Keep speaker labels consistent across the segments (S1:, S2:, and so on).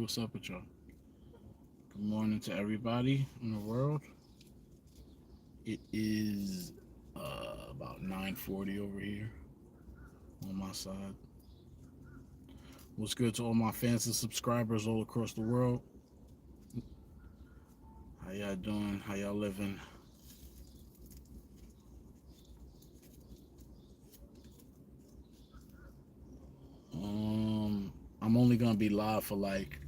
S1: What's up with y'all? Good morning to everybody in the world. It is about 9:40 over here on my side. What's good to all my fans and subscribers all across the world? How y'all doing? How y'all living? I'm only gonna be live for like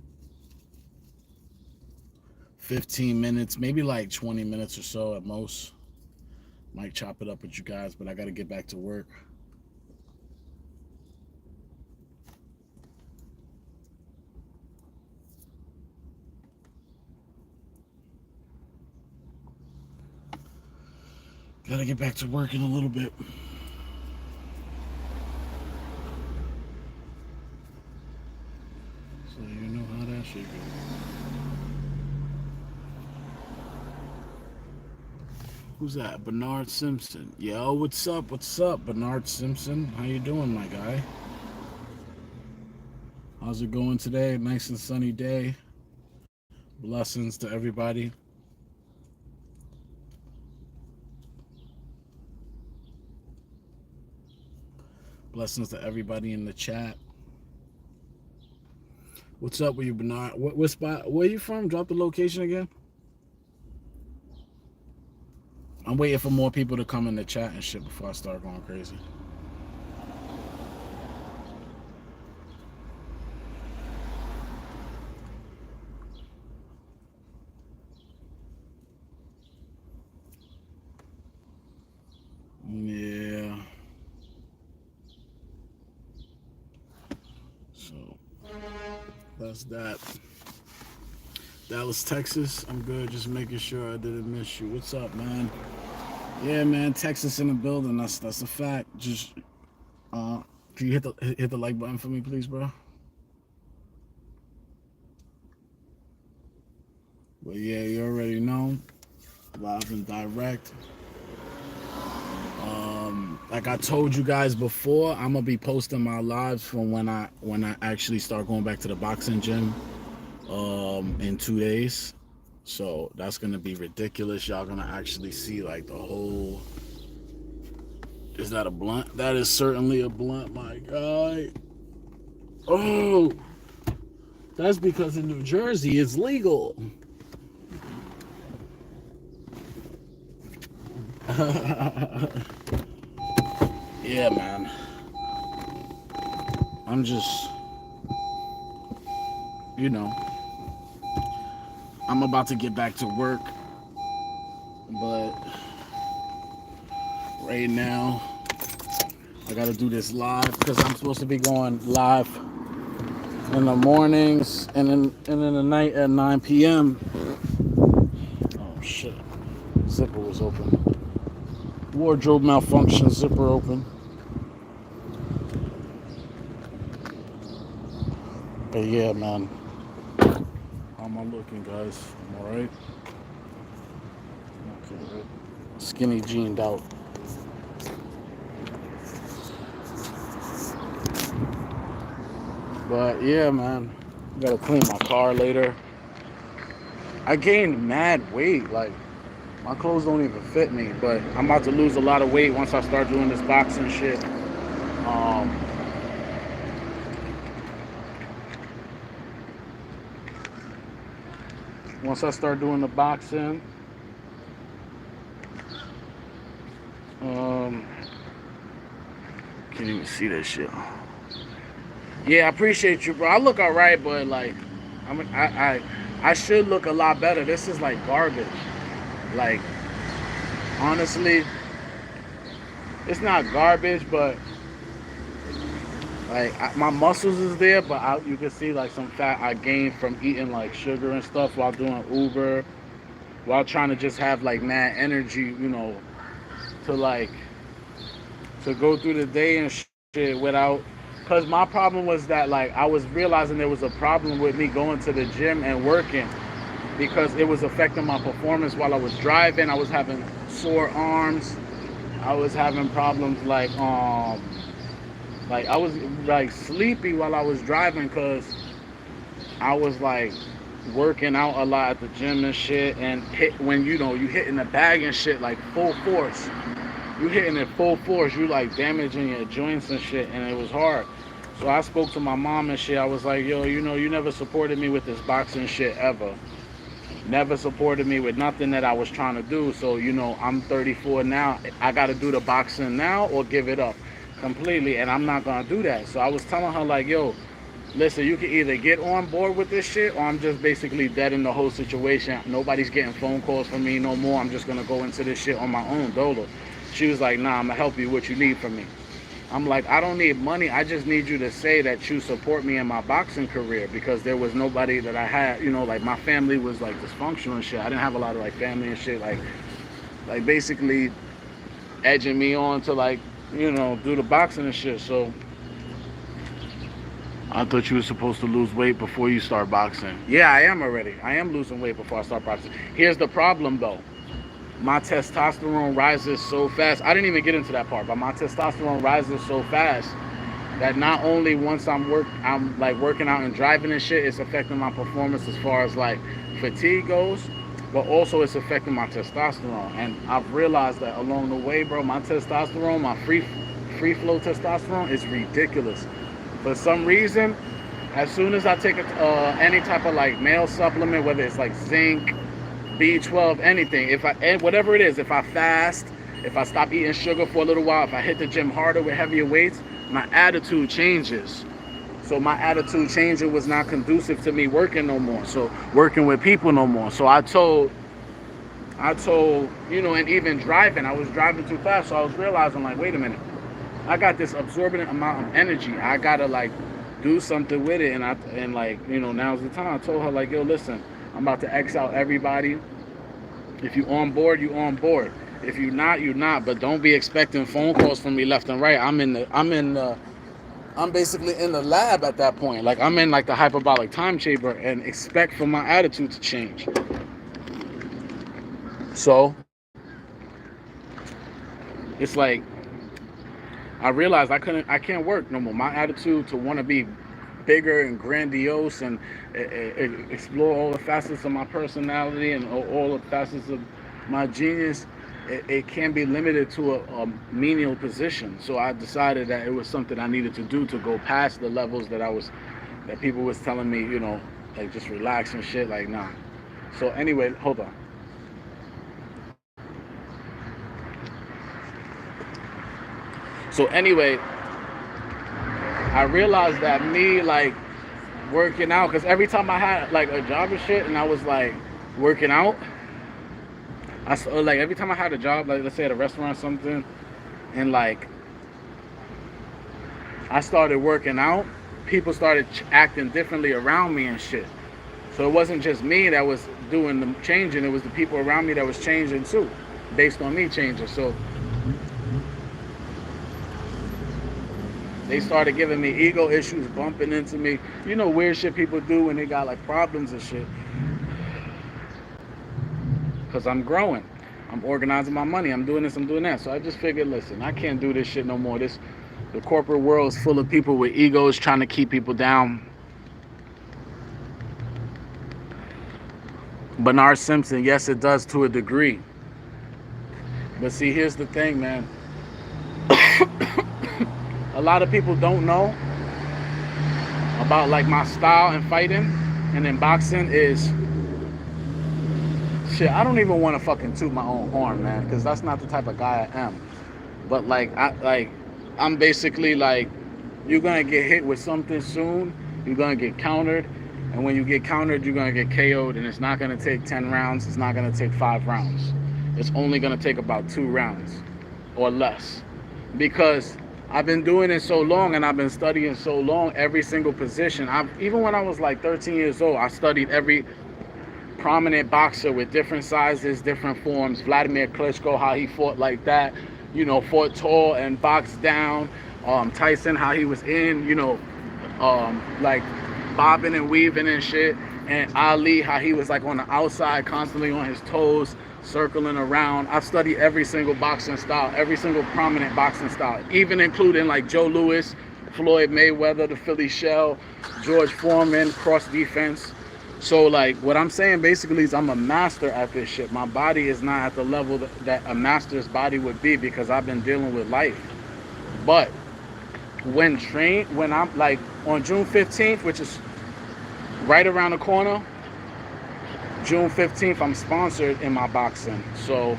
S1: 15 minutes, maybe like 20 minutes or so at most. Might chop it up with you guys, but I gotta get back to work. Gotta get back to work in a little bit. So you know how that shit goes. Who's that? Bernard Simpson. Yo, what's up? What's up, Bernard Simpson? How you doing, my guy? How's it going today? Nice and sunny day. Blessings to everybody. Blessings to everybody in the chat. What's up with you, Bernard? What spot? Where you from? Drop the location again. I'm waiting for more people to come in the chat and shit before I start going crazy. Yeah. So that's that. Dallas, Texas. I'm good. Just making sure I didn't miss you. What's up, man? Yeah, man. Texas in the building. That's a fact. Just can you hit the like button for me, please, bro? But yeah, you already know. Live and direct. Like I told you guys before, I'm gonna be posting my lives from when I actually start going back to the boxing gym in 2 days. So that's gonna be ridiculous. Y'all gonna actually see like the whole. Is that a blunt? That is certainly a blunt, my guy. Oh, that's because in New Jersey it's legal. Yeah, man. I'm just, you know, I'm about to get back to work, but right now I gotta do this live because I'm supposed to be going live in the mornings and in the night at 9 p.m. Oh shit, zipper was open. Wardrobe malfunction, zipper open. But yeah, man. How am I looking, guys? I'm alright. Okay, skinny jeaned out. But yeah, man. Gotta clean my car later. I gained mad weight. Like, my clothes don't even fit me. But I'm about to lose a lot of weight once I start doing this boxing shit. Once I start doing the boxing, can't even see that shit. Yeah, I appreciate you, bro. I look alright, but like, I should look a lot better. This is like garbage. Like, honestly, it's not garbage, but like my muscles is there, but you can see like some fat I gained from eating like sugar and stuff while doing Uber, while trying to just have like mad energy, to like to go through the day and shit without. Cause my problem was that like I was realizing there was a problem with me going to the gym and working because it was affecting my performance while I was driving. I was having sore arms. I was having problems like I was like sleepy while I was driving because I was like working out a lot at the gym and shit, and when you hitting the bag and shit like full force. You hitting it full force, you like damaging your joints and shit, and it was hard. So I spoke to my mom and shit. I was like, yo, you never supported me with this boxing shit ever. Never supported me with nothing that I was trying to do. So, I'm 34 now. I got to do the boxing now or give it up completely. And I'm not going to do that. So I was telling her, like, yo, listen, you can either get on board with this shit or I'm just basically dead in the whole situation. Nobody's getting phone calls from me no more. I'm just going to go into this shit on my own, dolo. She was like, nah, I'm going to help you. What you need from me? I'm like, I don't need money. I just need you to say that you support me in my boxing career, because there was nobody that I had, like my family was like dysfunctional and shit. I didn't have a lot of like family and shit, like basically edging me on to like, do the boxing and shit. So I thought you were supposed to lose weight before you start boxing. Yeah, I am already. I am losing weight before I start boxing. Here's the problem though. My testosterone rises so fast. I didn't even get into that part, but my testosterone rises so fast that not only once I'm like working out and driving and shit, it's affecting my performance as far as like fatigue goes, but also it's affecting my testosterone. And I've realized that along the way, bro, my testosterone, my free flow testosterone is ridiculous. For some reason, as soon as I take any type of like male supplement, whether it's like zinc, B12, anything, whatever it is, if I fast, if I stop eating sugar for a little while, if I hit the gym harder with heavier weights, my attitude changes. So my attitude changing was not conducive to me working no more. So working with people no more. So I told, and even driving, I was driving too fast. So I was realizing like, wait a minute, I got this absorbent amount of energy. I gotta like do something with it. And now's the time. I told her like, yo, listen, I'm about to X out everybody. If you on board, you on board. If you not, you not. But don't be expecting phone calls from me left and right. I'm basically in the lab at that point. Like I'm in like the hyperbolic time chamber and expect for my attitude to change. So it's like I realized I can't work no more. My attitude to want to be bigger and grandiose and explore all the facets of my personality and all the facets of my genius, it can't be limited to a menial position. So I decided that it was something I needed to do to go past the levels that people was telling me, like just relax and shit, like nah. So anyway, hold on. So anyway, I realized that me like working out, because every time I had like a job and shit and I was like working out, every time I had a job, like let's say at a restaurant or something, and like I started working out, people started acting differently around me and shit. So it wasn't just me that was doing the changing, it was the people around me that was changing too, based on me changing. So they started giving me ego issues, bumping into me. Weird shit people do when they got like problems and shit. Because I'm growing. I'm organizing my money. I'm doing this, I'm doing that. So I just figured, listen, I can't do this shit no more. The corporate world is full of people with egos trying to keep people down. Bernard Simpson, yes, it does to a degree. But see, here's the thing, man. A lot of people don't know about like my style in fighting and in boxing is shit. I don't even want to fucking toot my own horn, man, because that's not the type of guy I am. But I'm basically like, you're gonna get hit with something soon. You're gonna get countered, and when you get countered, you're gonna get KO'd, and it's not gonna take 10 rounds. It's not gonna take 5 rounds. It's only gonna take about 2 rounds or less, because I've been doing it so long and I've been studying so long, every single position. Even when I was like 13 years old, I studied every prominent boxer with different sizes, different forms. Vladimir Klitschko, how he fought like that, fought tall and boxed down. Tyson, how he was in, like bobbing and weaving and shit. And Ali, how he was like on the outside, constantly on his toes, circling around. I've studied every single boxing style, every single prominent boxing style, even including like Joe Louis, Floyd Mayweather, the Philly Shell, George Foreman, cross defense. So like what I'm saying basically is I'm a master at this shit. My body is not at the level that a master's body would be because I've been dealing with life. But when I'm like on June 15th, which is right around the corner, June 15th, I'm sponsored in my boxing. So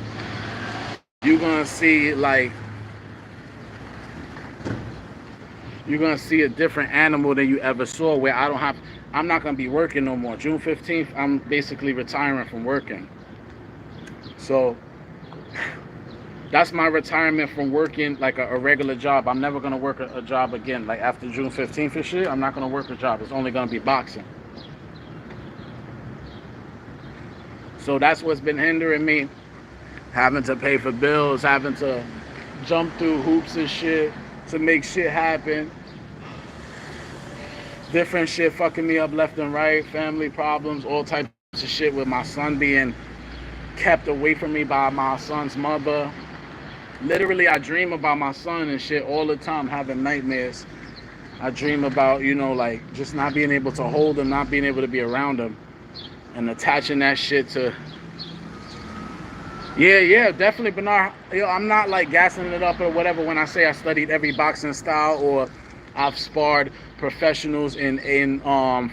S1: you're gonna see like you're gonna see a different animal than you ever saw where I'm not gonna be working no more. June 15th, I'm basically retiring from working. So that's my retirement from working like a regular job. I'm never gonna work a job again. Like after June 15th and shit, I'm not gonna work a job. It's only gonna be boxing. So that's what's been hindering me, having to pay for bills, having to jump through hoops and shit to make shit happen. Different shit fucking me up left and right, family problems, all types of shit with my son being kept away from me by my son's mother. Literally, I dream about my son and shit all the time, having nightmares. I dream about, like just not being able to hold him, not being able to be around him, and attaching that shit to. Yeah, definitely, Bernard. I'm not like gassing it up or whatever when I say I studied every boxing style or I've sparred professionals in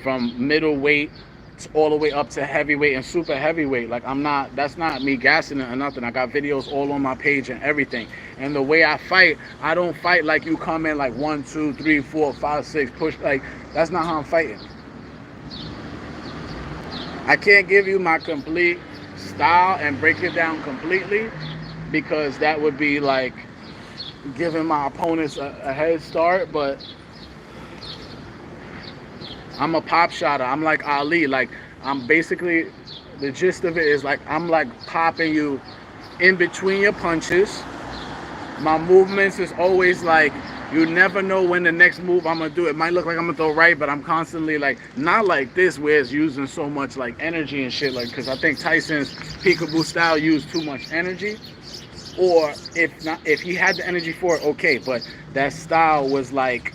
S1: from middleweight all the way up to heavyweight and super heavyweight. Like that's not me gassing it or nothing. I got videos all on my page and everything. And the way I fight, I don't fight like you come in like 1, 2, 3, 4, 5, 6, push. Like that's not how I'm fighting. I can't give you my complete style and break it down completely because that would be like giving my opponents a head start, but I'm a pop shotter. I'm like Ali. Like I'm basically, the gist of it is like I'm like popping you in between your punches. My movements is always like you never know when the next move I'm gonna do. It might look like I'm gonna throw right, but I'm constantly like not like this where it's using so much like energy and shit. Like because I think Tyson's peekaboo style used too much energy. Or if not, if he had the energy for it, okay. But that style was like,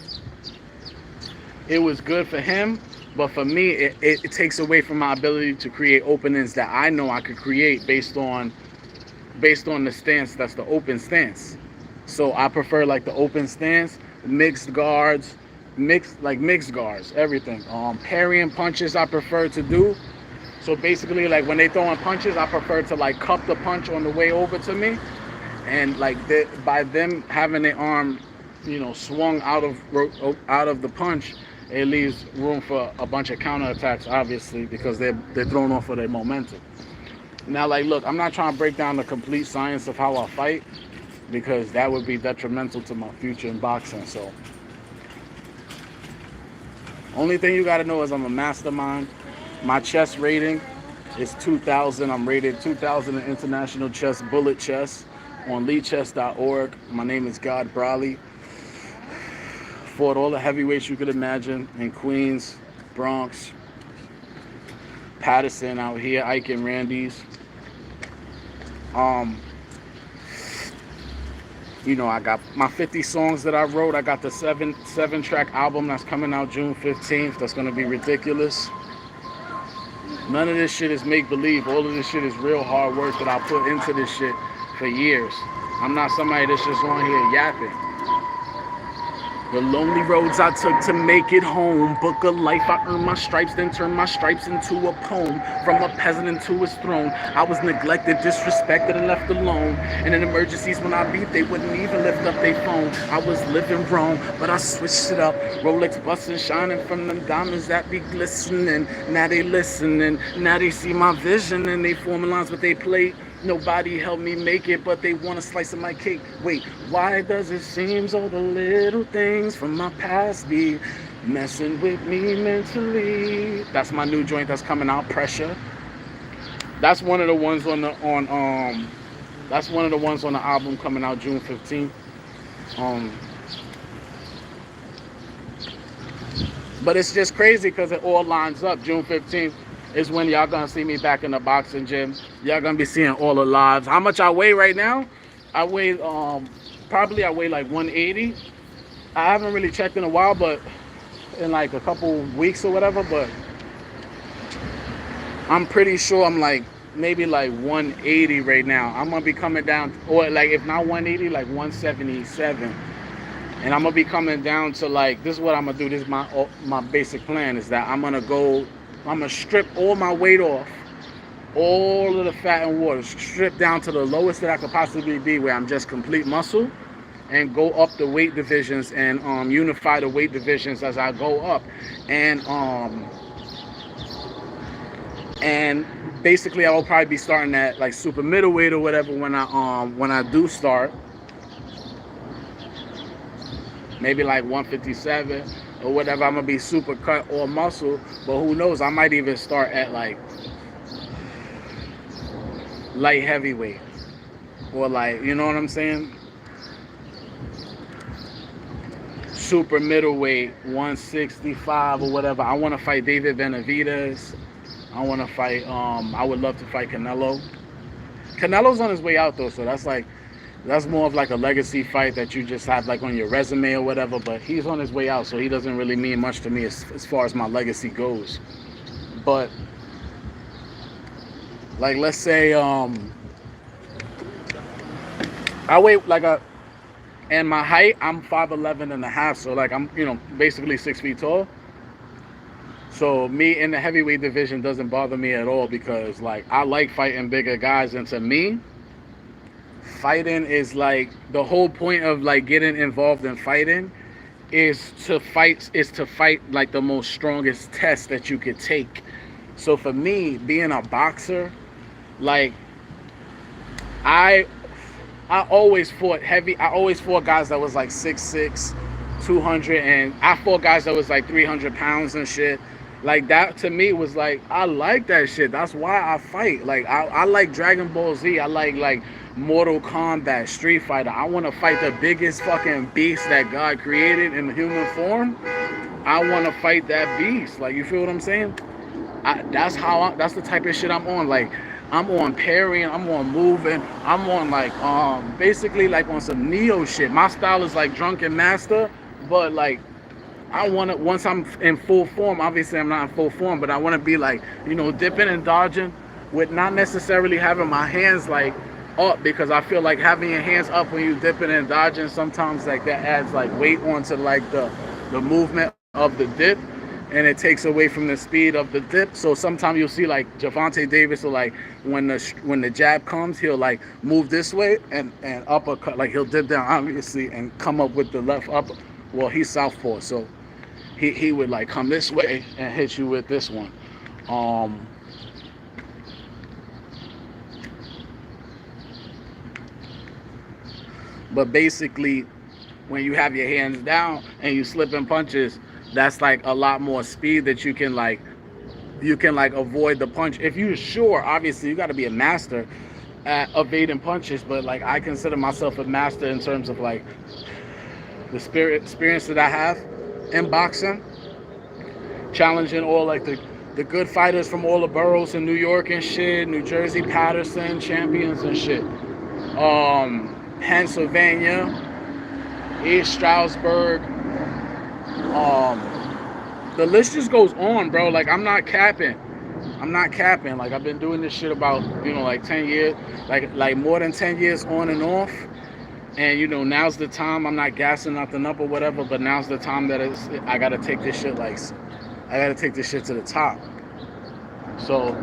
S1: it was good for him. But for me, it takes away from my ability to create openings that I know I could create based on the stance that's the open stance. So I prefer like the open stance, mixed guards, everything. Parrying punches I prefer to do. So basically, like when they throwing punches, I prefer to like cup the punch on the way over to me. And like by them having their arm, swung out of the punch, it leaves room for a bunch of counterattacks, obviously, because they're thrown off of their momentum. Now, like, look, I'm not trying to break down the complete science of how I fight because that would be detrimental to my future in boxing. So, only thing you got to know is I'm a mastermind. My chess rating is 2,000. I'm rated 2,000 in international chess, bullet chess, on leechess.org. My name is God Brawley. Fought all the heavyweights you could imagine in Queens, Bronx, Patterson out here, Ike and Randy's. I got my 50 songs that I wrote. I got the seven track album that's coming out June 15th. That's gonna be ridiculous. None of this shit is make believe. All of this shit is real hard work that I put into this shit for years. I'm not somebody that's just on here yapping. The lonely roads I took to make it home. Book of life, I earned my stripes, then turned my stripes into a poem. From a peasant into his throne, I was neglected, disrespected, and left alone. And in emergencies when I beat, they wouldn't even lift up their phone. I was living wrong, but I switched it up. Rolex busting, shining from them diamonds that be glistening. Now they listening, now they see my vision, and they forming lines with they plate. Nobody helped me make it, but they want a slice of my cake. Wait, why does it seem all the little things from my past be messing with me mentally? That's my new joint that's coming out, Pressure. That's one of the ones on the album coming out June 15th. But it's just crazy because it all lines up. June 15th is when y'all gonna see me back in the boxing gym. Y'all gonna be seeing all the lives. How much I weigh right now? I weigh I weigh like 180. I haven't really checked in a while, but in like a couple weeks or whatever, but I'm pretty sure I'm like maybe like 180 right now. I'm gonna be coming down, or like if not 180, like 177, and I'm gonna be coming down to like this is what I'm gonna do. This is my basic plan is that I'm gonna strip all my weight off, all of the fat and water, strip down to the lowest that I could possibly be, where I'm just complete muscle, and go up the weight divisions and unify the weight divisions as I go up, and and basically I will probably be starting at like super middleweight or whatever when I do start, maybe like 157 or whatever. I'm gonna be super cut or muscle, but who knows? I might even start at like light heavyweight or like you know what I'm saying, super middleweight 165 or whatever. I want to fight David Benavidez. I want to fight. I would love to fight Canelo. Canelo's on his way out though, so that's more of like a legacy fight that you just have like on your resume or whatever. But he's on his way out, so he doesn't really mean much to me as far as my legacy goes. But like let's say I weigh like a and my height I'm 5'11 and a half, so like I'm basically 6 feet tall. So me in the heavyweight division doesn't bother me at all because like I like fighting bigger guys, and to me fighting is like the whole point of like getting involved in fighting is to fight like the most strongest test that you could take. So for me being a boxer, like I I always fought heavy. I always fought guys that was like 6'6", 200, and I fought guys that was like 300 pounds and shit. Like that to me was like I like that shit. That's why I fight. Like I like Dragon Ball Z. I like Mortal Kombat, Street Fighter. I want to fight the biggest fucking beast that God created in human form. I want to fight that beast. Like you feel what I'm saying? That's the type of shit I'm on. Like I'm on parrying, I'm on moving, I'm on like basically like on some Neo shit. My style is like Drunken Master, but like I want to, once I'm in full form, obviously I'm not in full form, but I want to be like, dipping and dodging with not necessarily having my hands like up, because I feel like having your hands up when you dipping and dodging, sometimes like that adds like weight onto like the movement of the dip, and it takes away from the speed of the dip. So sometimes you'll see like Javante Davis, or like when the jab comes, he'll like move this way and uppercut, like he'll dip down obviously and come up with the left upper. Well, he's southpaw, so he would like come this way and hit you with this one. But basically, when you have your hands down and you slipping punches, that's like a lot more speed that you can avoid the punch. If you're sure, obviously you got to be a master at evading punches, but like I consider myself a master in terms of like the experience that I have in boxing, challenging all like the good fighters from all the boroughs in New York and shit, New Jersey, Patterson, champions and shit. Pennsylvania, East Stroudsburg. The list just goes on, bro. Like I'm not capping. Like I've been doing this shit about, like 10 years, like more than 10 years on and off. And now's the time. I'm not gassing nothing up or whatever, but now's the time that I gotta take this shit to the top. So,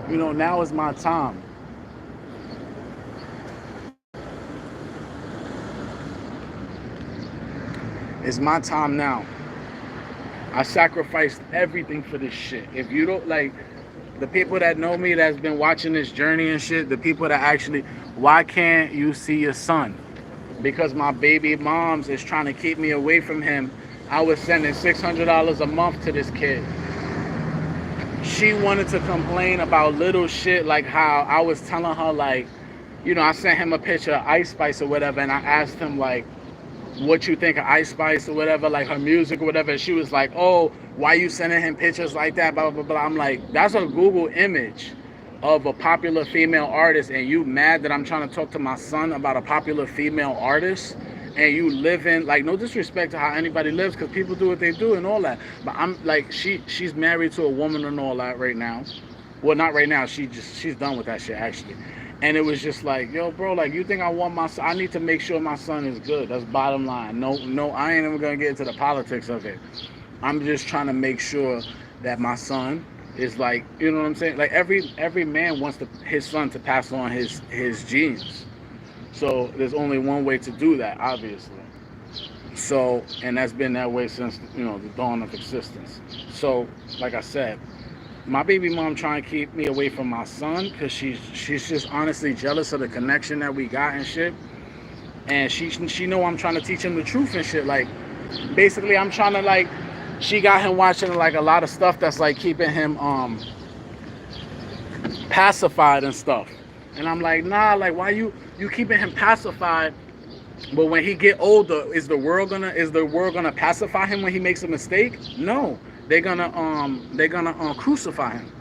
S1: now is my time. It's my time now. I sacrificed everything for this shit. If you don't like the people that know me, that's been watching this journey and shit, the people that actually, why can't you see your son? Because my baby moms is trying to keep me away from him. I was sending $600 a month to this kid. She wanted to complain about little shit, like how I was telling her, like, I sent him a picture of Ice Spice or whatever, and I asked him, like, what you think of Ice Spice or whatever, like her music or whatever. And she was like, oh, why you sending him pictures like that, blah, blah, blah. I'm like, that's a Google image of a popular female artist, and you mad that I'm trying to talk to my son about a popular female artist, and you live in, like, no disrespect to how anybody lives, because people do what they do and all that, but I'm like, she's married to a woman and all that right now. Well, not right now, she's done with that shit actually. And it was just like, yo, bro, like, you think I want my son? I need to make sure my son is good. That's bottom line. No, no, I ain't even gonna get into the politics of it. I'm just trying to make sure that my son is, like, you know what I'm saying? Like, every man wants his son to pass on his genes. So there's only one way to do that, obviously. So, and that's been that way since, the dawn of existence. So, like I said, my baby mom trying to keep me away from my son because she's just honestly jealous of the connection that we got and shit. And she know I'm trying to teach him the truth and shit. Like, basically, I'm trying to, like, she got him watching, like, a lot of stuff that's, like, keeping him pacified and stuff. And I'm like, nah, like, why you keeping him pacified? But when he get older, is the world gonna pacify him when he makes a mistake? No, they're gonna crucify him.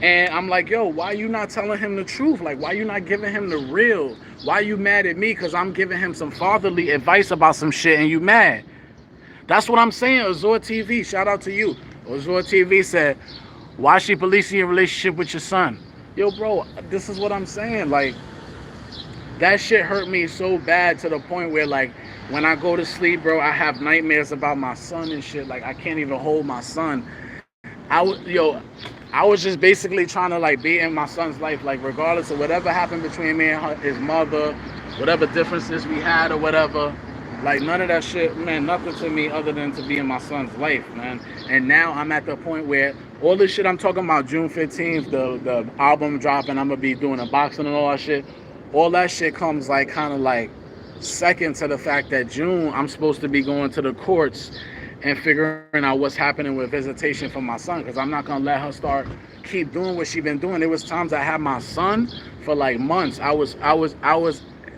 S1: And I'm like, yo, why you not telling him the truth? Like, why you not giving him the real? Why you mad at me because I'm giving him some fatherly advice about some shit and you mad? That's what I'm saying. Azor TV, shout out to you. Azor TV said, why she policing your relationship with your son? Yo, bro, this is what I'm saying. Like, that shit hurt me so bad to the point where, like, when I go to sleep, bro, I have nightmares about my son and shit. Like, I can't even hold my son. I was just basically trying to, like, be in my son's life, like, regardless of whatever happened between me and his mother, whatever differences we had or whatever. Like, none of that shit meant nothing to me other than to be in my son's life, man. And now I'm at the point where all this shit I'm talking about, June 15th, the album dropping, I'm going to be doing a boxing and all that shit. All that shit comes, like, kind of, like, second to the fact that June, I'm supposed to be going to the courts and figuring out what's happening with visitation for my son, because I'm not going to let her keep doing what she been doing. There was times I had my son for, like, months.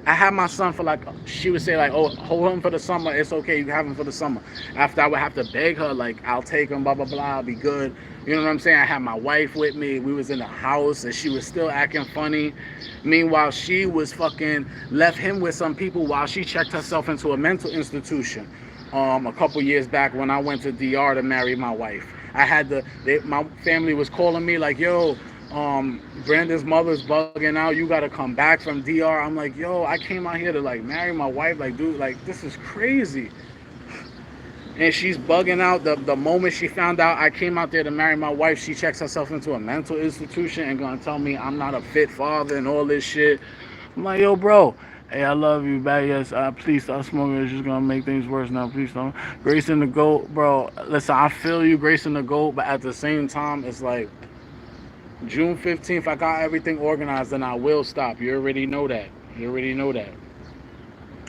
S1: I had my son for, like, she would say, like, oh, hold him for the summer. It's okay. You can have him for the summer. After I would have to beg her, like, I'll take him, blah, blah, blah. I'll be good. You know what I'm saying? I had my wife with me. We was in the house and she was still acting funny. Meanwhile, she was fucking left him with some people while she checked herself into a mental institution. A couple years back when I went to DR to marry my wife. My family was calling me like, yo, Brandon's mother's bugging out. You got to come back from DR. I'm like, yo, I came out here to, like, marry my wife. Like, dude, like, this is crazy. And she's bugging out. The moment she found out I came out there to marry my wife, she checks herself into a mental institution and gonna tell me I'm not a fit father and all this shit. I'm like, yo, bro, hey, I love you, bad. Yes, please stop smoking. It's just gonna make things worse now. Please don't. Grace and the GOAT, bro. Listen, I feel you, Grace and the GOAT, but at the same time, it's like June 15th, I got everything organized and I will stop. You already know that.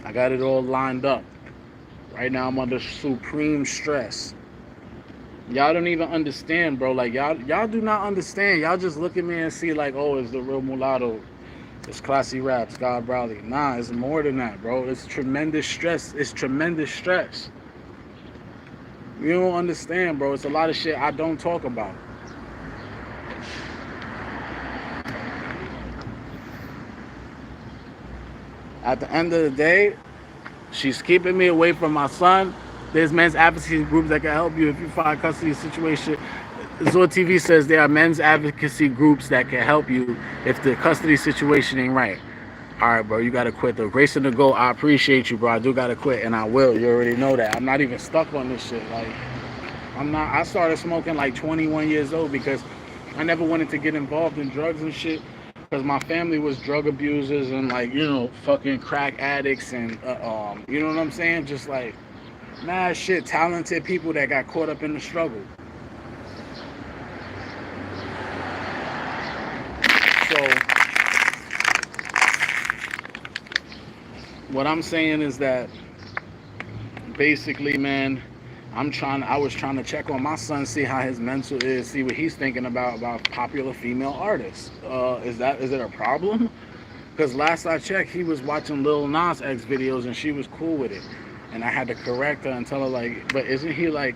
S1: I got it all lined up. Right now, I'm under supreme stress. Y'all don't even understand, bro. Like, y'all do not understand. Y'all just look at me and see, like, oh, it's the Real Mulatto. It's classy rap, Scott Bradley. Nah, it's more than that, bro. It's tremendous stress. You don't understand, bro. It's a lot of shit I don't talk about. At the end of the day, she's keeping me away from my son. There's men's advocacy groups that can help you if you find custody situation. Zor TV says there are men's advocacy groups that can help you if the custody situation ain't right. All right, bro, you got to quit, though. Grace and the GOAT, I appreciate you, bro. I do got to quit, and I will. You already know that. I'm not even stuck on this shit. Like, I started smoking, like, 21 years old because I never wanted to get involved in drugs and shit because my family was drug abusers and, like, fucking crack addicts and, you know what I'm saying? Just, like, mad shit, talented people that got caught up in the struggle. So, what I'm saying is that, basically, man, I was trying to check on my son, see how his mental is, see what he's thinking about popular female artists. Is it a problem? Because last I checked, he was watching Lil Nas X videos and she was cool with it. And I had to correct her and tell her, like, but isn't he, like,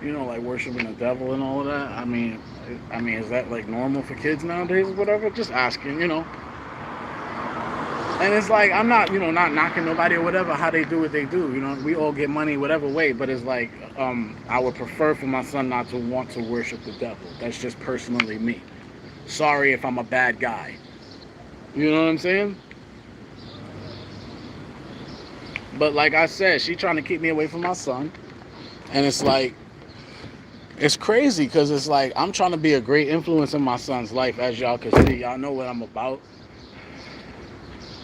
S1: like worshiping the devil and all of that? I mean, is that, like, normal for kids nowadays or whatever? Just asking, And it's like I'm not, not knocking nobody or whatever. How they do what they do, we all get money whatever way. But it's like I would prefer for my son not to want to worship the devil. That's just personally me. Sorry if I'm a bad guy. You know what I'm saying? But like I said, she trying to keep me away from my son, and it's like it's crazy because it's like I'm trying to be a great influence in my son's life, as y'all can see. Y'all know what I'm about.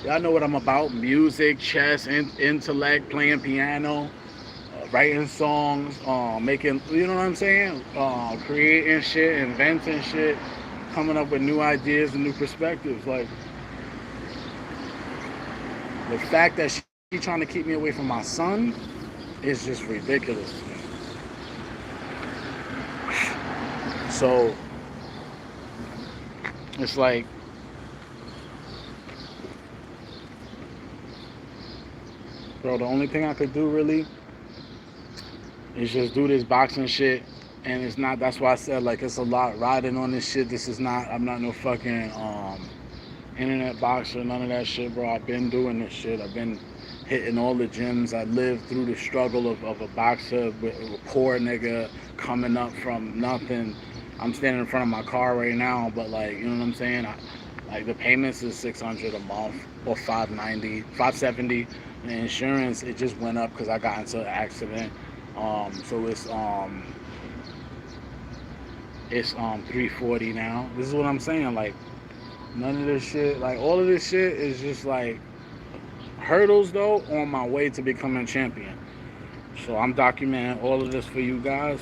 S1: Y'all know what I'm about: music, chess, intellect, playing piano, writing songs, making, you know what I'm saying? Creating shit, inventing shit, coming up with new ideas and new perspectives. Like the fact that she trying to keep me away from my son is just ridiculous. So it's like, bro, the only thing I could do really is just do this boxing shit. And it's not, that's why I said, like, it's a lot riding on this shit. This is not, I'm not no fucking internet boxer, none of that shit, bro. I've been doing this shit. I've been hitting all the gyms. I lived through the struggle of a boxer, with a poor nigga coming up from nothing. I'm standing in front of my car right now, but like, you know what I'm saying? Like the payments is $600 a month or $590, $570. And the insurance, it just went up because I got into an accident. So it's $340 now. This is what I'm saying. Like none of this shit, like all of this shit is just like hurdles though on my way to becoming champion. So I'm documenting all of this for you guys.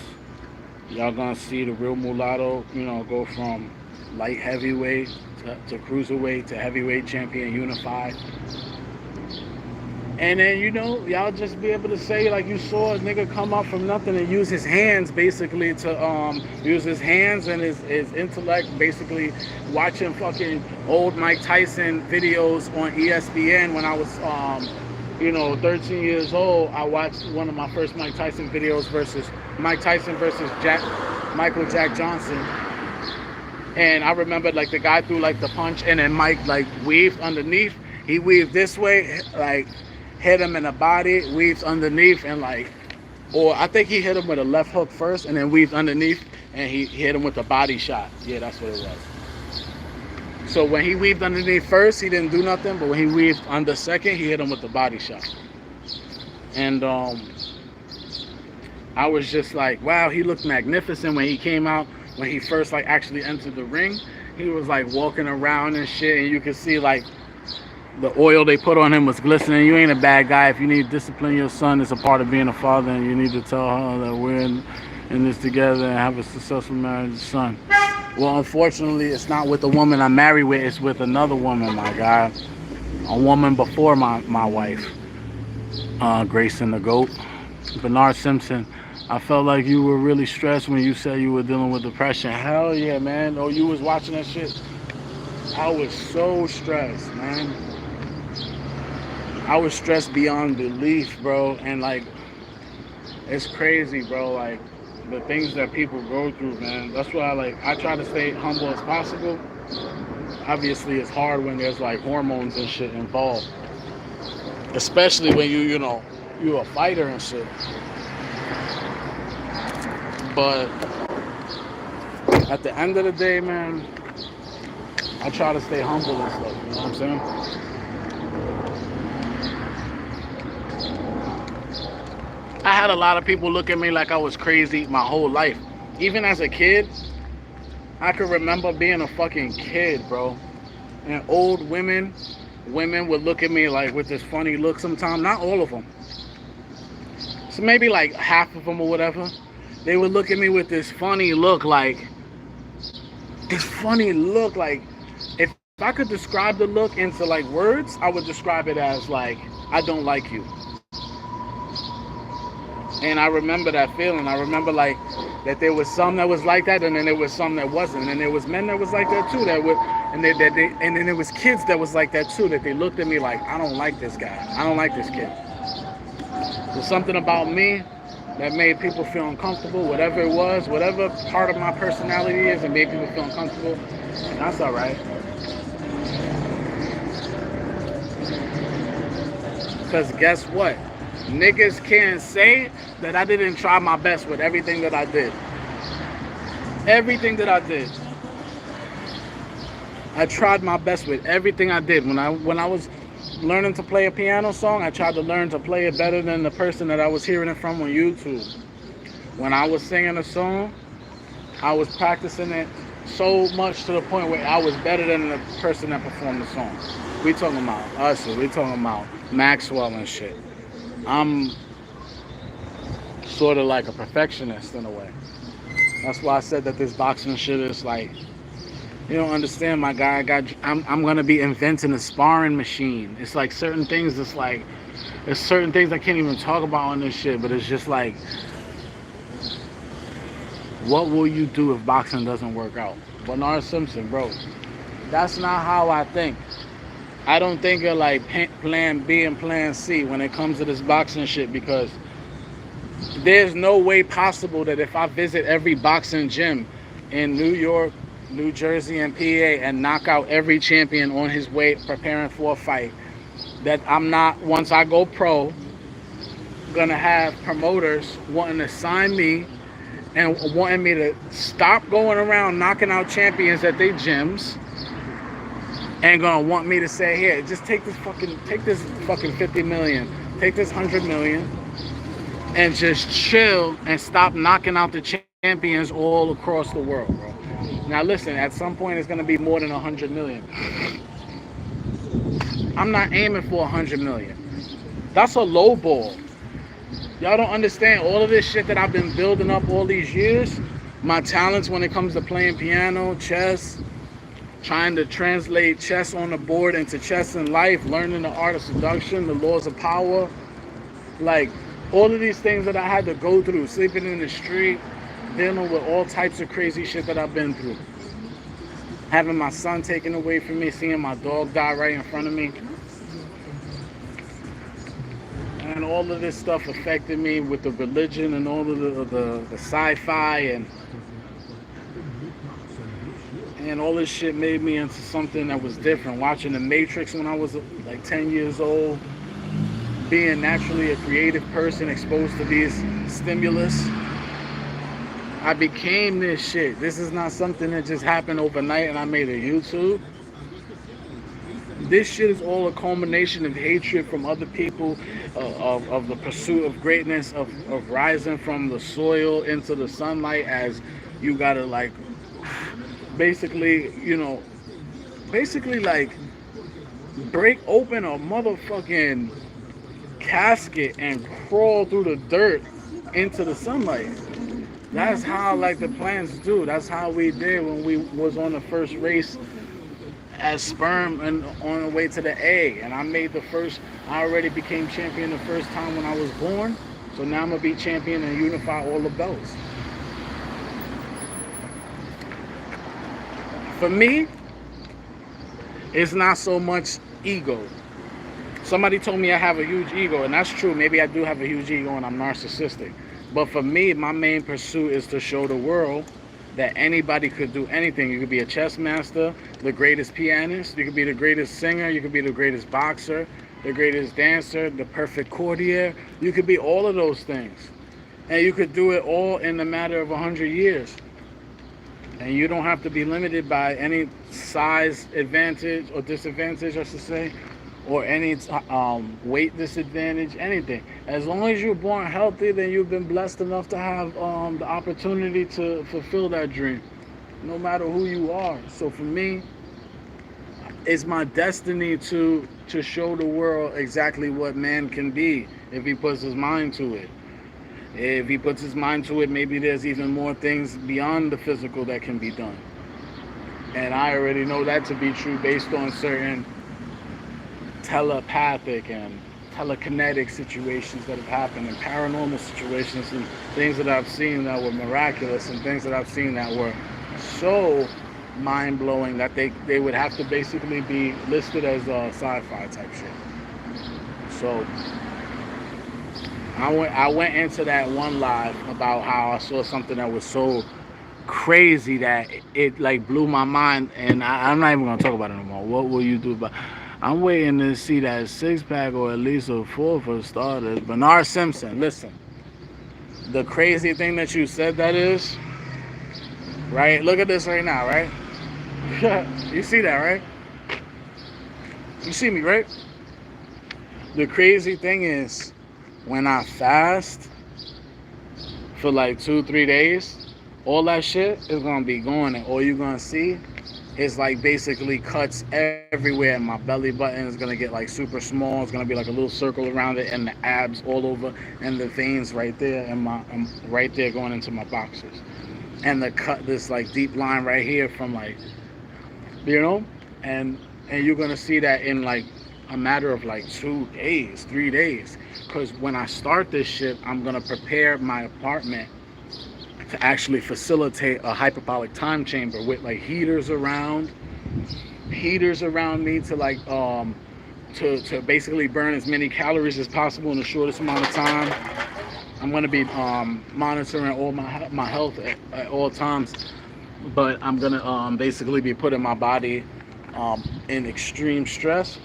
S1: Y'all gonna see the Real Mulatto, go from light heavyweight to cruiserweight to heavyweight champion unified. And then, y'all just be able to say, like, you saw a nigga come up from nothing and use his hands, basically, to use his hands and his intellect, basically, watching fucking old Mike Tyson videos on ESPN when I was, 13 years old. I watched one of my first Mike Tyson videos versus Mike Tyson versus Michael Jack Johnson. And I remember, like, the guy threw, like, the punch, and then Mike, like, weaved underneath. He weaved this way, like, hit him in the body, weaves underneath, and like, or I think he hit him with a left hook first and then weaved underneath, and he hit him with a body shot. Yeah, that's what it was. So when he weaved underneath first, he didn't do nothing, but when he weaved under second, he hit him with the body shot. And I was just like, wow, he looked magnificent when he came out, when he first like actually entered the ring. He was like walking around and shit, and you could see like the oil they put on him was glistening. You ain't a bad guy. If you need to discipline your son, it's a part of being a father, and you need to tell her that we're in this together and have a successful marriage, son. Well, unfortunately, it's not with the woman I'm married with. It's with another woman, my guy. A woman before my wife, Grayson the GOAT. Bernard Simpson, I felt like you were really stressed when you said you were dealing with depression. Hell yeah, man. Oh, you was watching that shit? I was so stressed, man. I was stressed beyond belief, bro. And like, it's crazy, bro. Like, the things that people go through, man. That's why I try to stay humble as possible. Obviously, it's hard when there's like hormones and shit involved. Especially when you're a fighter and shit. But at the end of the day, man, I try to stay humble and stuff, you know what I'm saying? I had a lot of people look at me like I was crazy my whole life. Even as a kid, I could remember being a fucking kid, bro. And old women would look at me like with this funny look sometimes. Not all of them. So maybe like half of them or whatever. They would look at me with this funny look like, if I could describe the look into like words, I would describe it as like, I don't like you. And I remember that feeling. I remember like that there was some that was like that, and then there was some that wasn't. And there was men that was like that too, and then there was kids that was like that too, that they looked at me like, I don't like this guy. I don't like this kid. There's something about me that made people feel uncomfortable, whatever it was, whatever part of my personality is, it made people feel uncomfortable. And that's all right. Because guess what? Niggas can't say that I didn't try my best with everything that I did. Everything that I did. I tried my best with everything I did. When I was learning to play a piano song, I tried to learn to play it better than the person that I was hearing it from on YouTube. When I was singing a song, I was practicing it so much to the point where I was better than the person that performed the song. We talking about Usher, we talking about Maxwell and shit. I'm sort of like a perfectionist in a way. That's why I said that this boxing shit is like, you don't understand, my guy. I'm gonna be inventing a sparring machine. It's like certain things. It's like there's certain things I can't even talk about on this shit. But it's just like, what will you do if boxing doesn't work out? Bernard Simpson, bro. That's not how I think. I don't think of like plan B and plan C when it comes to this boxing shit, because there's no way possible that if I visit every boxing gym in New York, New Jersey, and PA and knock out every champion on his way preparing for a fight, that I'm not, once I go pro, gonna have promoters wanting to sign me and wanting me to stop going around knocking out champions at their gyms, and gonna want me to say, here, just take this fucking 50 million, take this 100 million, and just chill and stop knocking out the champions all across the world, bro. Now listen, at some point it's gonna be more than 100 million. I'm not aiming for 100 million. That's a low ball. Y'all don't understand all of this shit that I've been building up all these years. My talents when it comes to playing piano, chess, trying to translate chess on the board into chess in life, learning the art of seduction, the laws of power, like all of these things that I had to go through, sleeping in the street, dealing with all types of crazy shit that I've been through. Having my son taken away from me, seeing my dog die right in front of me. And all of this stuff affected me with the religion and all of the sci-fi and all this shit made me into something that was different. Watching The Matrix when I was like 10 years old, being naturally a creative person exposed to these stimulus, I became this shit. This is not something that just happened overnight and I made a YouTube. This shit is all a culmination of hatred from other people, of the pursuit of greatness, of rising from the soil into the sunlight, as you gotta like, basically like break open a motherfucking casket and crawl through the dirt into the sunlight. That's how like the plants do. That's how we did when we was on the first race as sperm and on the way to the egg. And I already became champion the first time when I was born. So now I'm gonna be champion and unify all the belts. For me, it's not so much ego. Somebody told me I have a huge ego, and that's true. Maybe I do have a huge ego and I'm narcissistic. But for me, my main pursuit is to show the world that anybody could do anything. You could be a chess master, the greatest pianist, you could be the greatest singer, you could be the greatest boxer, the greatest dancer, the perfect courtier. You could be all of those things. And you could do it all in a matter of 100 years. And you don't have to be limited by any size advantage or disadvantage, I should say, or any weight disadvantage, anything. As long as you're born healthy, then you've been blessed enough to have the opportunity to fulfill that dream, no matter who you are. So for me, it's my destiny to show the world exactly what man can be if he puts his mind to it. If he puts his mind to it, maybe there's even more things beyond the physical that can be done. And I already know that to be true based on certain telepathic and telekinetic situations that have happened, and paranormal situations, and things that I've seen that were miraculous, and things that I've seen that were so mind-blowing that they would have to basically be listed as sci-fi type shit. So I went into that one live about how I saw something that was so crazy that it like blew my mind, and I'm not even gonna talk about it no more. What will you do about? I'm waiting to see that six pack or at least a four for starters. Bernard Simpson, listen. The crazy thing that you said that is, right? Look at this right now, right? You see that, right? You see me, right? The crazy thing is, when I fast for like 2, 3 days, all that shit is gonna be gone, and all you're gonna see is like basically cuts everywhere. My belly button is gonna get like super small. It's gonna be like a little circle around it, and the abs all over, and the veins right there, and my right there going into my boxers, and the cut, this like deep line right here from like, you know, and you're gonna see that in like a matter of like 2 days, 3 days. Because when I start this shit, I'm gonna prepare my apartment to actually facilitate a hyperbolic time chamber with like heaters around me to like to basically burn as many calories as possible in the shortest amount of time. I'm gonna be monitoring all my health at all times, but I'm gonna basically be putting my body in extreme stress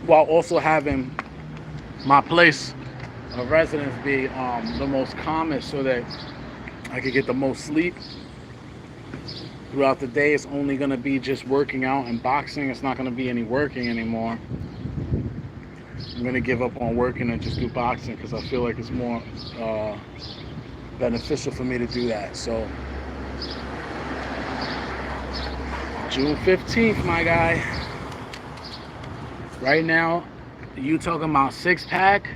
S1: while also having my place of residence be the most calmest so that I could get the most sleep throughout the day. It's only going to be just working out and boxing. It's not going to be any working anymore. I'm going to give up on working and just do boxing because I feel like it's more beneficial for me to do that. So June 15th, my guy. Right now, you talking about six pack?